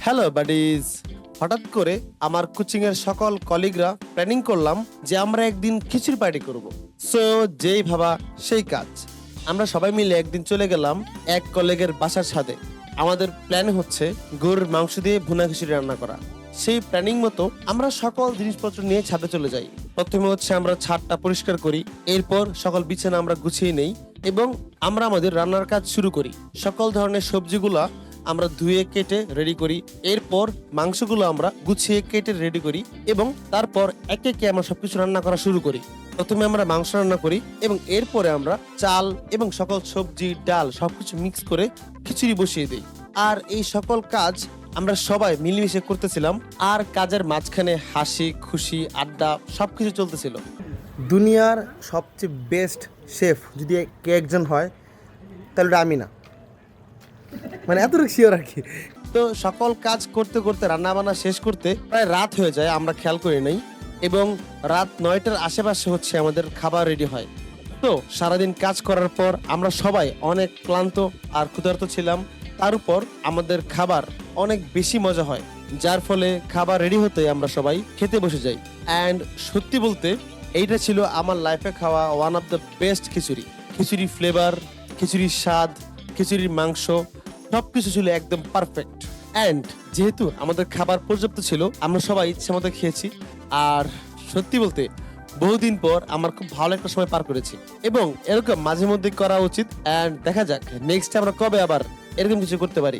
Hello buddies, হঠাৎ করে আমার কোচিং এর সকল কলিগরা প্ল্যানিং করলাম যে আমরা একদিন খিচুড়ি পার্টি করব। সো যেই ভাবা সেই কাজ। আমরা সবাই মিলে একদিন চলে গেলাম এক কলিগের বাসার ছাদে। আমাদের প্ল্যান হচ্ছে গরুর মাংস দিয়ে ভুনা খিচুড়ি রান্না করা। সেই প্ল্যানিং মতো আমরা সকল জিনিসপত্র নিয়ে ছাদে চলে যাই। প্রথমে হচ্ছে আমরা ছাদটা পরিষ্কার করি, এরপর সকল বিছানা আমরা গুছিয়ে নেই এবং আমরা আমাদের রান্নার কাজ শুরু করি। সকল ধরনের সবজিগুলা আমরা ধুয়ে কেটে রেডি করি, এরপর মাংসগুলো আমরা গুছিয়ে কেটে রেডি করি এবং তারপর একে একে আমরা সবকিছু রান্না করা শুরু করি। প্রথমে আমরা মাংস রান্না করি এবং এরপরে আমরা চাল এবং সকল সবজি ডাল সবকিছু মিক্স করে খিচুড়ি বসিয়ে দিই। আর এই সকল কাজ আমরা সবাই মিলেমিশে করতেছিলাম, আর কাজের মাঝখানে হাসি খুশি আড্ডা সবকিছু চলতেছিল। দুনিয়ার সবচেয়ে বেস্ট শেফ যদি কে একজন হয় তাহলে ওটা আমি না, মানে এতটুকু শিওর আর কি। তো সকল কাজ করতে করতে রান্না বান্না শেষ করতে প্রায় রাত হয়ে যায়, আমরা খেয়াল করি নাই এবং রাত 9টার আশেপাশে হচ্ছে আমাদের খাবার রেডি হয়। তো সারাদিন কাজ করার পর আমরা সবাই অনেক ক্লান্ত আর ক্ষুধার্ত ছিলাম, তার উপর আমাদের খাবার অনেক বেশি মজা হয়, যার ফলে খাবার রেডি হতে আমরা সবাই খেতে বসে যাই। অ্যান্ড সত্যি বলতে এইটা ছিল আমার লাইফে খাওয়া ওয়ান অফ দ্য বেস্ট খিচুড়ি। খিচুড়ির ফ্লেভার, খিচুড়ির স্বাদ, খিচুড়ির মাংস সবকিছু ছিল একদম পারফেক্ট। অ্যান্ড যেহেতু আমাদের খাবার পর্যাপ্ত ছিল, আমরা সবাই ইচ্ছে মতো খেয়েছি। আর সত্যি বলতে বহুদিন পর আমার খুব ভালো একটা সময় পার করেছি এবং এরকম মাঝে মধ্যে করা উচিত। অ্যান্ড দেখা যাক নেক্সট আমরা কবে আবার এরকম কিছু করতে পারি।